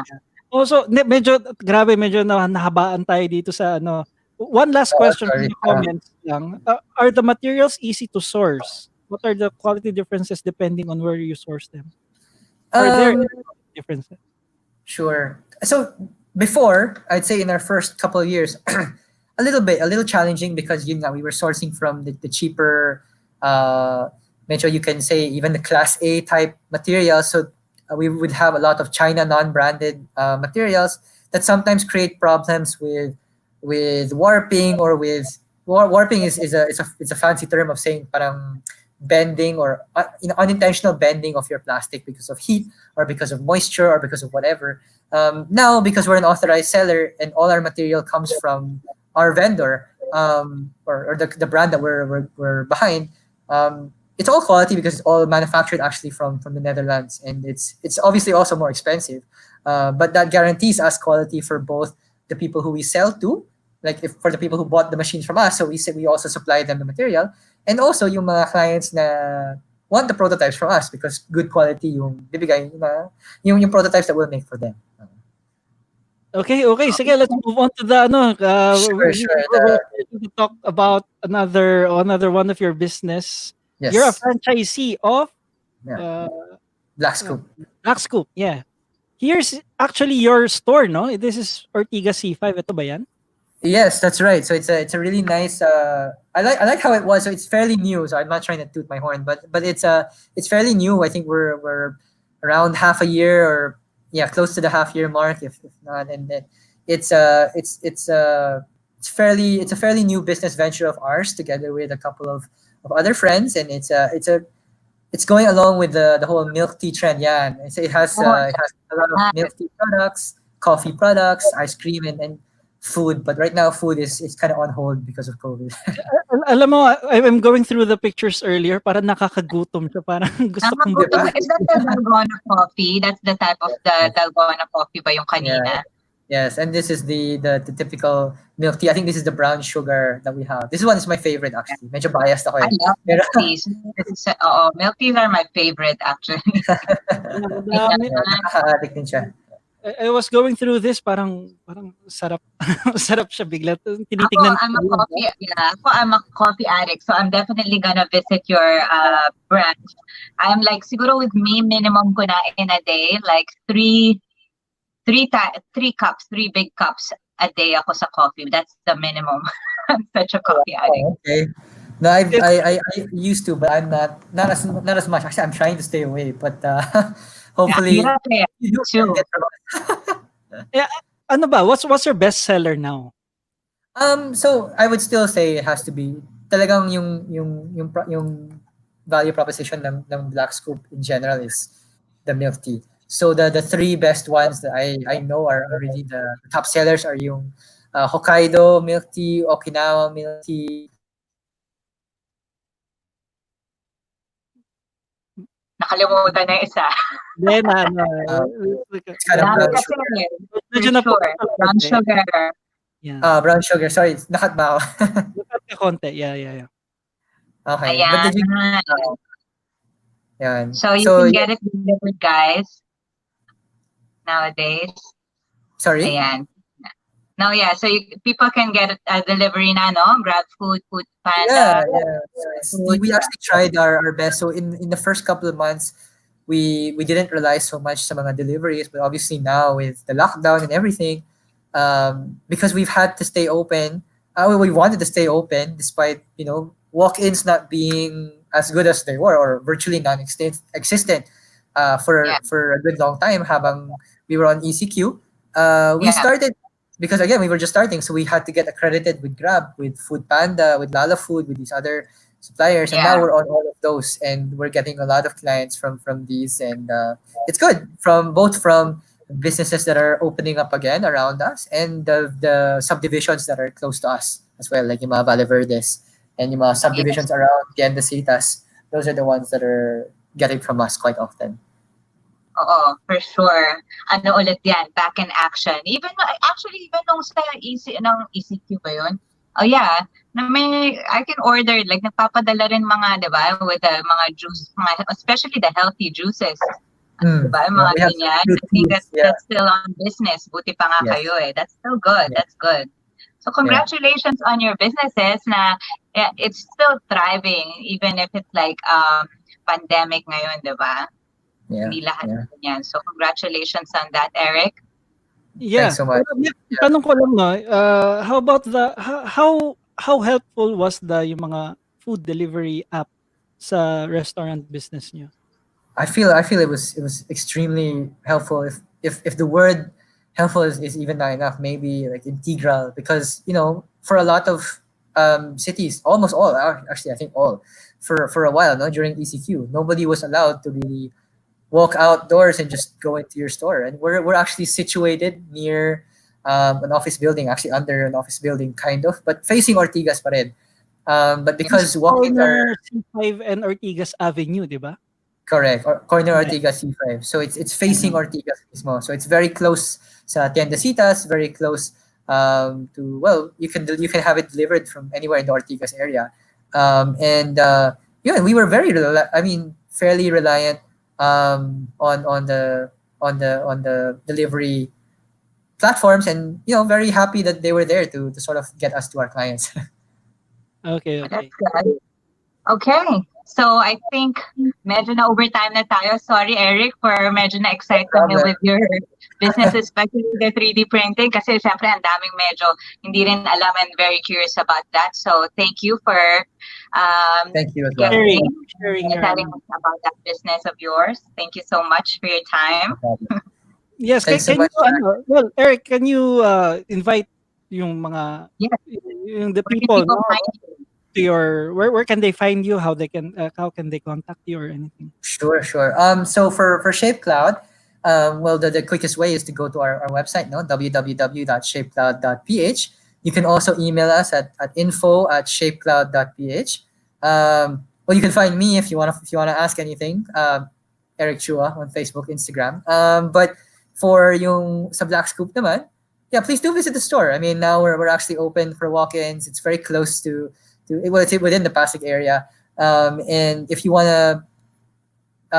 Also, medyo grabe, medyo nahabaan tayo dito sa ano. One last question from the comments lang. Are the materials easy to source? What are the quality differences depending on where you source them? Are there differences? Sure. So before, I'd say in our first couple of years, a little challenging because we were sourcing from the cheaper, medyo you can say even the class A type materials. So we would have a lot of China non-branded materials that sometimes create problems with warping or with warping is a fancy term of saying parang bending or unintentional bending of your plastic because of heat or because of moisture or because of whatever. Now, because we're an authorized seller and all our material comes from our vendor or the brand that we're behind, it's all quality because it's all manufactured actually from the Netherlands, and it's obviously also more expensive, but that guarantees us quality for both the people who we sell to, like if for the people who bought the machines from us, so we also supply them the material, and also yung mga clients na want the prototypes from us because good quality yung bibigay yung prototypes that we'll make for them. Okay. Sige, let's move on to the Sure. to talk about another one of your business. Yes. You're a franchisee of Black Scoop. Black Scoop, yeah. Here's actually your store, no? This is Ortigas C5. Ito ba yan? Yes, that's right. So it's a really nice. I like how it was. So it's fairly new. So I'm not trying to toot my horn, but it's fairly new. I think we're around half a year or close to the half year mark, if not. And then it's a fairly new business venture of ours together with a couple of other friends, and it's going along with the whole milk tea trend. Yeah, it has a lot of milk tea products, coffee products, ice cream, and food. But right now, food is kind of on hold because of COVID. Alam mo, I'm going through the pictures earlier. Parang nakakagutom siya. Parang gusto kong bumili. Is that the Dalgona coffee? That's the type of the Dalgona coffee ba yung kanina? Yeah. Yes, and this is the typical milk tea. I think this is the brown sugar that we have. This one is my favorite actually. Medyo biased ako. I love milk teas. Milk teas are my favorite actually. Nakaka-addict din siya. I was going through this, parang sarap. Sarap siya bigla. Tinitingnan I'm a coffee addict, so I'm definitely gonna visit your branch. I'm like, siguro with me, minimum ko na in a day, like three cups, 3 big cups a day ako sa coffee. That's the minimum. I'm such a coffee addict. Okay. No, I used to, but I'm not as much. Actually, I'm trying to stay away, but hopefully you do get yeah. Ano ba? What's your best seller now? So I would still say it has to be talagang yung value proposition ng Black Scoop in general is the milk tea. So the 3 best ones that I know are really the top sellers are yung Hokkaido milk tea, Okinawa milk tea. Nakalimutan na isa. Then, brown sugar. Yeah. Brown sugar. Sorry, nakat ba ako? Nakat ka konti. Yeah. Okay. Ayan. But yan. So you can get it delivered, guys. Nowadays. Sorry? Ayan. No, yeah. So people can get a delivery na, no? Grab food panda. Yeah. We actually tried our best. So in the first couple of months, we didn't rely so much sa mga deliveries, but obviously now with the lockdown and everything, because we've had to stay open, we wanted to stay open despite walk-ins not being as good as they were or virtually non-existent for a good long time habang we were on ECQ. We started because again, we were just starting, so we had to get accredited with Grab, with Food Panda, with Lala Food, with these other suppliers, and now Yeah. we're on all of those, and we're getting a lot of clients from these, and it's good from both from businesses that are opening up again around us, and the subdivisions that are close to us as well, like yung mga Valleverdes and yung mga Yes. subdivisions around Tiendesitas. Those are the ones that are getting from us quite often. Oo, for sure. Ano ulit yan, back in action. Even, actually, even nung sa ECQ ba yun? Oh yeah, na may, I can order, like nagpapadala rin mga, di ba, with the mga juice, mga, especially the healthy juices. Di ba, Yeah, mga we have ganyan. fruit I think teas, yeah. that's still on business. Buti pa nga Yes. kayo eh. That's still good. Yeah. That's good. So congratulations on your businesses na it's still thriving even if it's like pandemic ngayon, di ba? Yeah. Hindi lahat Yeah. ganyan. So congratulations on that, Eric. Yeah. Thanks so much. Tanong ko lang, no, how about how helpful was yung mga food delivery app sa restaurant business niyo? I feel it was extremely helpful. If the word helpful is even not enough, maybe like integral, because for a lot of cities, almost all, actually I think all, for a while, no, during ECQ, nobody was allowed to really walk outdoors and just go into your store, and we're actually situated near an office building, actually under an office building, kind of, but facing Ortigas pa rin. But because walk-ins are Corner C5 and Ortigas Avenue, di ba? correct, corner Right. Ortigas C5, so it's facing Ortigas mismo, so it's very close sa Tiendesitas, very close to, well, you can have it delivered from anywhere in the Ortigas area, and yeah, we were fairly reliant on the delivery platforms, and very happy that they were there to sort of get us to our clients. Okay. That's good. Okay. So I think medyo na overtime na tayo. Sorry, Eric, for medyo na-excite kami problem. with your business, especially the 3D printing. Kasi syempre, ang daming medyo hindi rin alam and very curious about that. So thank you for Thank you as well. Sharing your telling us about that business of yours. Thank you so much for your time. Yes, Thanks so can much, you well, Eric, can you invite yung mga Yes. yung the Where can people, people no, find you? to your where can they find you, how can they contact you or anything? Sure. So for Shape Cloud, well, the quickest way is to go to our website, no, www.shapecloud.ph. You can also email us at info@shapecloud.ph. Well, you can find me if you wanna ask anything. Eric Chua on Facebook, Instagram. But for yung sa Black Scoop naman, yeah, please do visit the store. I mean, now we're actually open for walk-ins. It's very close to well, it's within the Pasig area. And if you wanna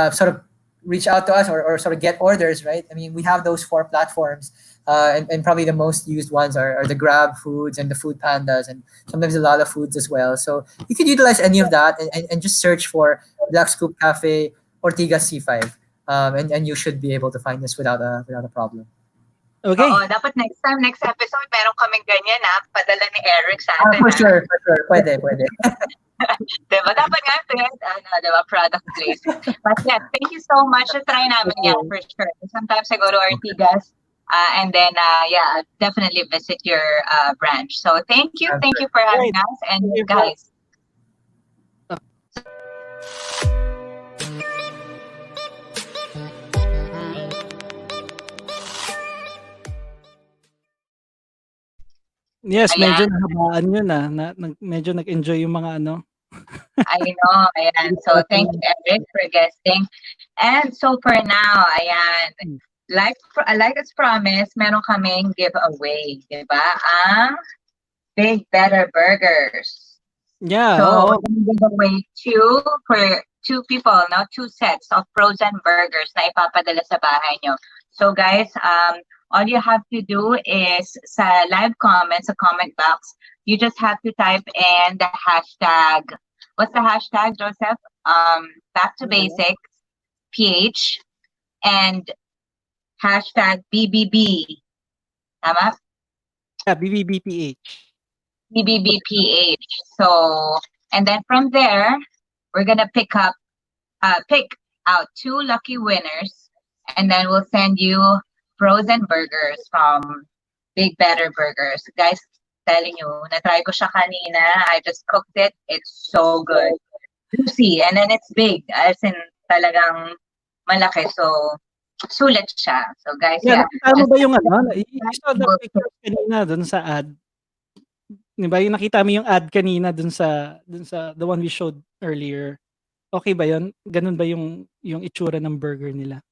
sort of reach out to us or sort of get orders, right? I mean, we have those 4 platforms, and probably the most used ones are the Grab Foods and the Food Pandas, and sometimes a lot of foods as well. So you could utilize any of that and just search for Black Scoop Cafe Ortigas C5, and you should be able to find this without a problem. Okay. Oo, dapat next episode, meron kaming ganyan padala ni Eric sa atin. For sure. Pwede. Diba? Dapat nga, diba, product placement. But yeah, thank you so much. Try namin yan for sure. Sometimes I go to Ortigas, and then, yeah, definitely visit your branch. So thank you for having us, and guys. Yes, Ayan. medyo nahabaan yun medyo nag-enjoy yung mga I know, ayan. So thank you, Eric, for guesting. And so for now, ayan, like as promised, meron kaming giveaway, diba? Ang Big Better Burgers. Yeah. So we're gonna give away for 2 people, no? 2 sets of frozen burgers na ipapadala sa bahay nyo. So guys, all you have to do is sa live comments, sa comment box, you just have to type in the hashtag. What's the hashtag, Joseph? Back to basics, PH, and hashtag BBB. Tama? Yeah, BBBPH. BBBPH. So, and then from there, we're gonna pick out 2 lucky winners, and then we'll send you frozen burgers from Big Better Burgers. Guys, telling you, na-try ko siya kanina. I just cooked it. It's so good. Juicy. And then it's big. As in, talagang malaki. So, sulit siya. So, guys, Yeah, yeah. nakita mo just- ba yung ano, you saw the pictures kanina dun sa ad. 'Di ba yung nakita mo yung ad kanina dun sa the one we showed earlier. Okay ba yun? Ganun ba yung itsura ng burger nila?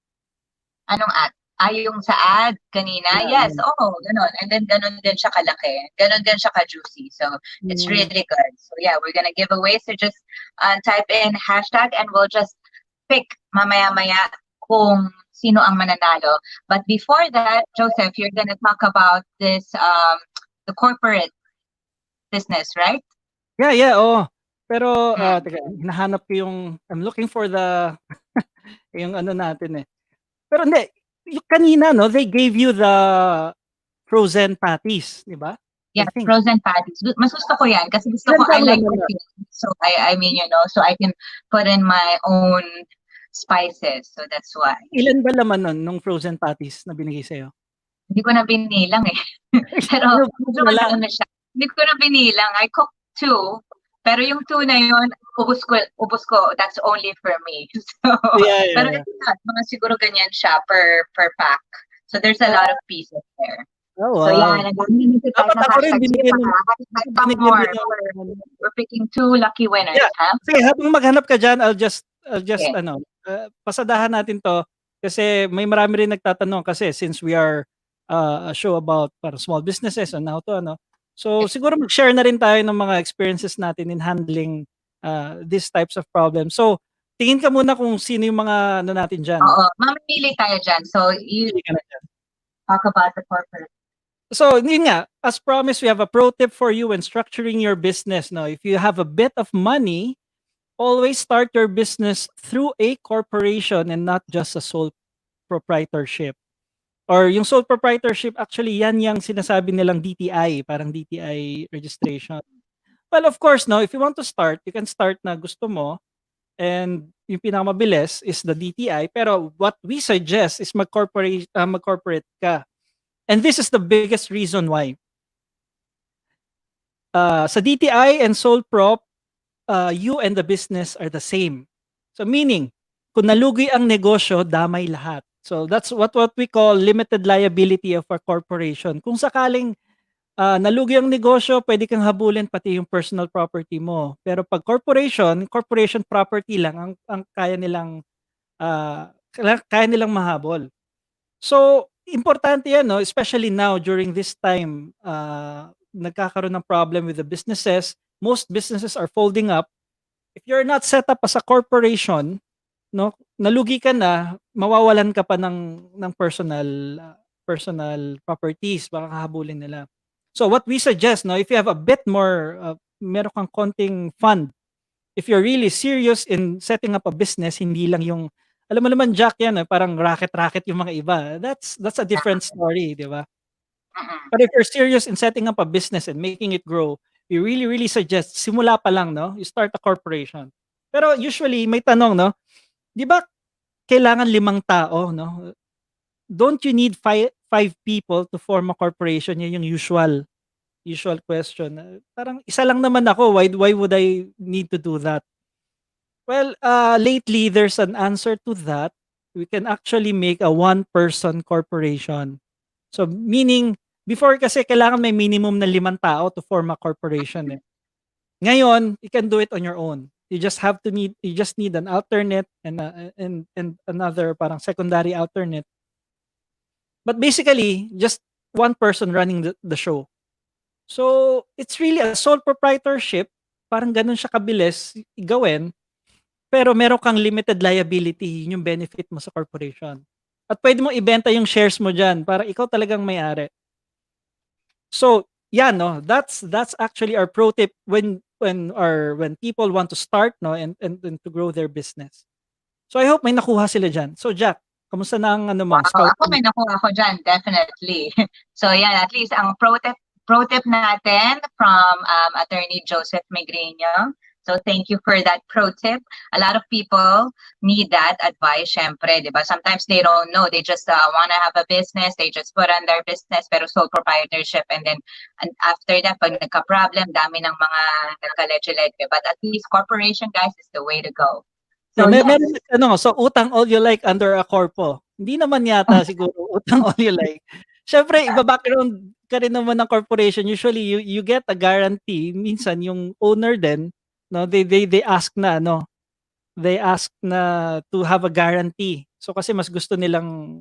Anong ad? Yung sa ad kanina? Yeah, Yes, oo, ganun. And then ganun din siya kalaki. Ganun din siya ka-juicy. So, it's really good. So, yeah, we're gonna give away. So, just type in hashtag and we'll just pick mamaya-maya kung sino ang mananalo. But before that, Joseph, you're gonna talk about this, the corporate business, right? Yeah, oo. Pero, teka, hinahanap ko I'm looking for the yung ano natin eh. Pero hindi, yung kanina, no, they gave you the frozen patties, di ba? Yeah, I think. frozen patties. Mas gusto ko yan kasi gusto Ilan ko, I kamo like naman na? cooking. So, I mean, so I can put in my own spices. So, that's why. Ilan ba laman nun nung frozen patties na binigay sa'yo? Hindi ko na binilang eh. Pero, Ano, medyo wala. madami siya. Hindi ko na binilang. I cooked 2. Pero yung 2 na yun, ubos ko, that's only for me. So, Yeah. pero it's not. Mga siguro ganyan siya per pack. So, there's a lot of pieces there. Oh, So, wow. yeah, nagdami nito tayo Dapat ng ako rin hashtag. binigyan Sige ng pa, hashtag talk binigyan more. din ng We're picking 2 lucky winners, Yeah. ha? Sige, habang maghanap ka diyan, I'll just Okay. pasadahan natin 'to kasi may marami rin nagtatanong kasi since we are a show about para small businesses and how to So siguro mag-share na rin tayo ng mga experiences natin in handling these types of problems. So tingin ka muna kung sino yung mga natin diyan. Oo, mamimili tayo dyan. So, you Pili ka na dyan. talk about the corporate. So, yun nga, as promised, we have a pro tip for you when structuring your business. No, if you have a bit of money, always start your business through a corporation and not just a sole proprietorship. Or yung sole proprietorship, actually, yan yung sinasabi nilang DTI, parang DTI registration. Well, of course, no, if you want to start, you can start na gusto mo. And yung pinakamabilis is the DTI. Pero what we suggest is mag-corporate ka. And this is the biggest reason why. Sa DTI and sole prop, you and the business are the same. So meaning, kung nalugi ang negosyo, damay lahat. So that's what we call limited liability of a corporation. Kung sakaling nalugi ang negosyo, pwede kang habulin pati yung personal property mo. Pero pag corporation property lang ang kaya nilang mahabol. So importante yan, no? Especially now during this time, nagkakaroon ng problem with the businesses. Most businesses are folding up. If you're not set up as a corporation, no, nalugi ka na, mawawalan ka pa ng personal properties, baka kahabulin nila. So what we suggest, no, if you have a bit more, meron kang konting fund, if you're really serious in setting up a business, hindi lang yung, alam mo naman, Jacq, yan, parang racket-racket yung mga iba. That's a different story, di ba? But if you're serious in setting up a business and making it grow, we really suggest simula pa lang, no, you start a corporation. Pero usually may tanong, no, 'di ba kailangan 5 tao, no? Don't you need five people to form a corporation? Yan yung usual question. Parang isa lang naman ako, why would I need to do that? Well, lately there's an answer to that. We can actually make a one-person corporation. So meaning, before kasi kailangan may minimum na 5 tao to form a corporation. Eh. Ngayon, you can do it on your own. You just need an alternate and another parang secondary alternate. But basically, just one person running the show. So it's really a sole proprietorship. Parang ganun siya kabilis gawin. Pero meron kang limited liability, yun yung benefit mo sa corporation. At pwede mong ibenta yung shares mo dyan para ikaw talagang may-ari. So, yeah, no, that's actually our pro tip when people want to start, no, and to grow their business. So I hope may nakuha sila dyan. So Jacq, kamusta na ang ano mo? Wow, ako may nakuha ko dyan, definitely. So yeah, at least ang pro tip natin from Attorney Joseph Migriño. So thank you for that pro tip. A lot of people need that advice, syempre, di ba? Sometimes they don't know. They just want to have a business. They just put on their business, pero sole proprietorship. And after that, pag nagka-problem, dami ng mga nagka-leche-leche. But at least corporation, guys, is the way to go. So, Meron so utang all you like under a corpo. Hindi naman yata siguro utang all you like. Siyempre, iba-background ka rin naman ng corporation. Usually, you get a guarantee. Minsan, yung owner din, no, they ask na, they ask na to have a guarantee. So, kasi mas gusto nilang,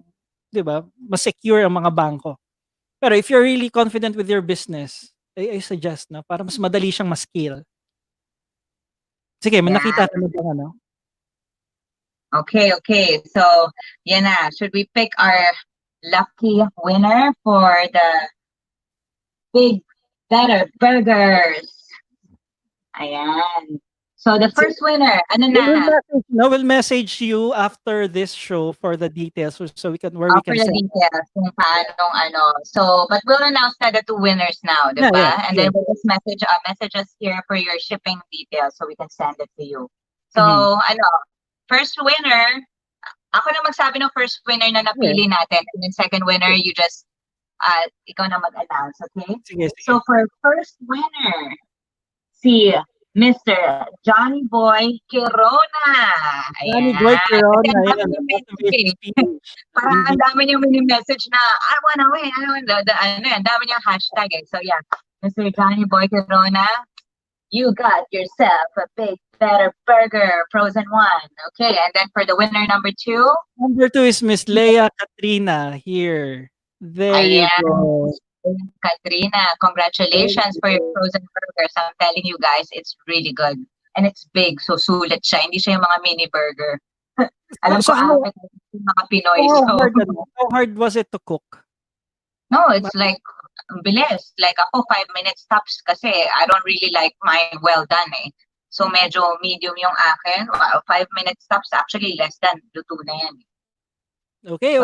di ba, mas secure ang mga bangko. Pero if you're really confident with your business, I suggest na para mas madali siyang ma-scale. Sige, may nakita ka na ba Okay. So, yan na. Should we pick our lucky winner for the Big Better Burgers? Ayan. So, the first winner, ano na? We'll message you after this show for the details so we can for the details kung paanong So, but we'll announce the two winners now, di ba? And then we'll just message us here for your shipping details so we can send it to you. So, first winner, ako na magsabi ng first winner na napili natin. And then second winner, you just, ikaw na mag-announce, okay? Sige. So for first winner, si Mr. Johnny Boy Quirona. Johnny Boy Quirona. Parang ang dami niyang mini-message na, I wanna win. Ang dami niyang hashtag eh. So yeah, Mr. Johnny Boy Quirona, you got yourself a Big Better Burger, frozen one. Okay, and then for the winner number 2? Number 2 is Miss Leia Katrina here. There you go. Katrina, congratulations for your frozen burgers. I'm telling you guys, it's really good. And it's big, so sulit siya. Hindi siya yung mga mini burger. Alam ko, mga Pinoy. How hard was it to cook? No, it's like, bilis. Like ako, 5 minutes tops kasi I don't really like mine well done eh. So medyo medium yung akin. 5 minutes tops, actually less than luto na yan. Okay.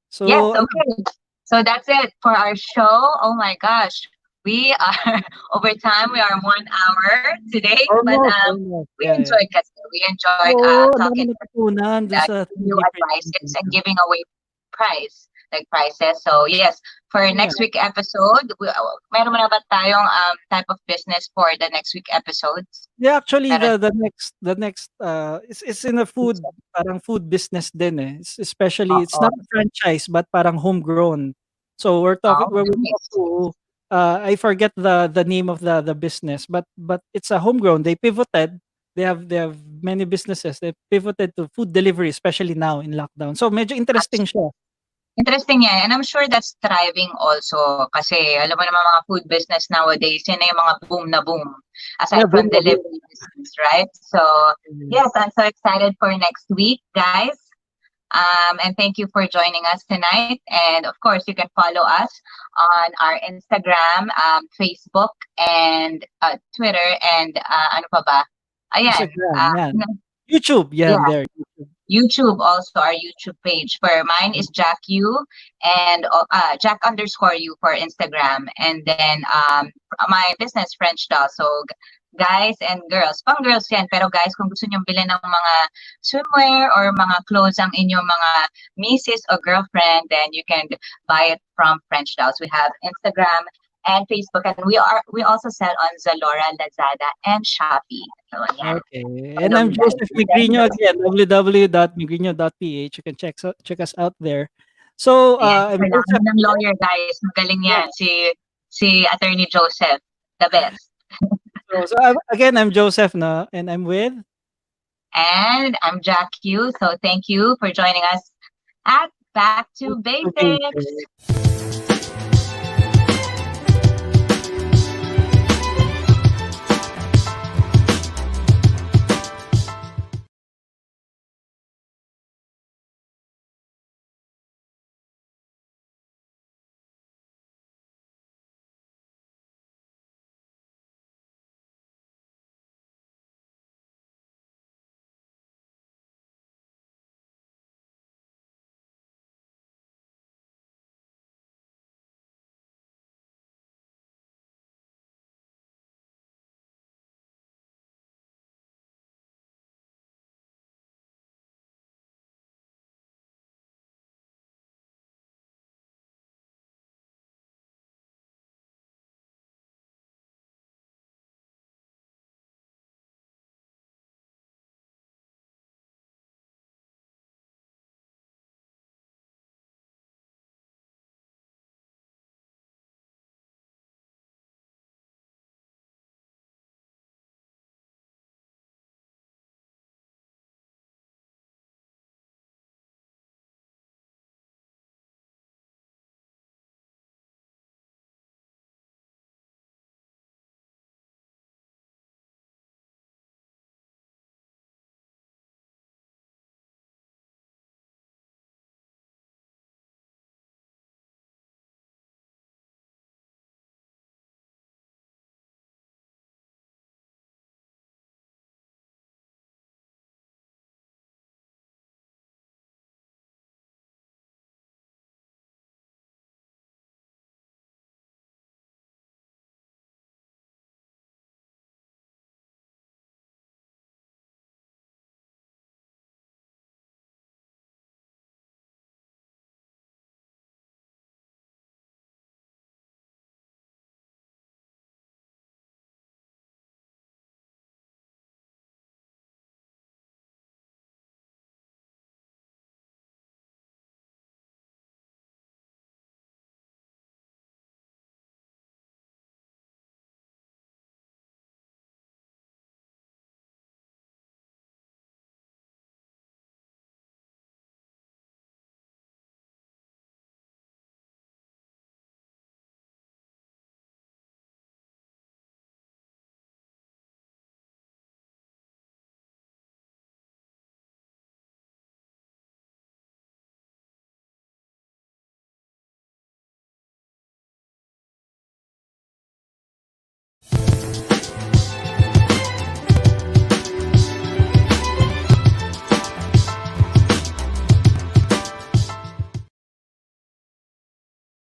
So yes, okay. So that's it for our show. Oh my gosh. We are over time. We are 1 hour today. We enjoyed talking new advices and giving away prizes. So yes, for next week episode, meron na ba tayong type of business for the next week episodes? Yeah, actually the next it's in a food business din eh. Especially it's not a franchise but parang homegrown. So we're talking I forget the name of the business but it's a homegrown. They pivoted. They have many businesses. They pivoted to food delivery especially now in lockdown. So medyo interesting siya. Interesting yan. And I'm sure that's thriving also. Kasi alam mo naman mga food business nowadays, yun na yung mga boom na boom. Aside from delivery business, right? So, yes, I'm so excited for next week, guys. And thank you for joining us tonight. And of course, you can follow us on our Instagram, Facebook, and Twitter, and ano pa ba? Ayan. YouTube. There. YouTube also, our YouTube page. For mine is Jacq and Jacq_U for Instagram. And then my business, French Doll. So guys and girls, pang girls yan, pero guys, kung gusto nyo bilhin ng mga swimwear or mga clothes ang inyong mga misis or girlfriend, then you can buy it from French Dolls. We have Instagram and Facebook, and we also sell on Zalora, Lazada, and Shopee. So, yeah. Okay, and I'm Joseph Migriño again, www.migriño.ph. You can check us out there. So, I'm ng lawyer, guys. Magaling yan. Si Attorney Joseph, the best. So again, I'm Joseph, and I'm with? And I'm Jacq. So thank you for joining us at Back to Basics.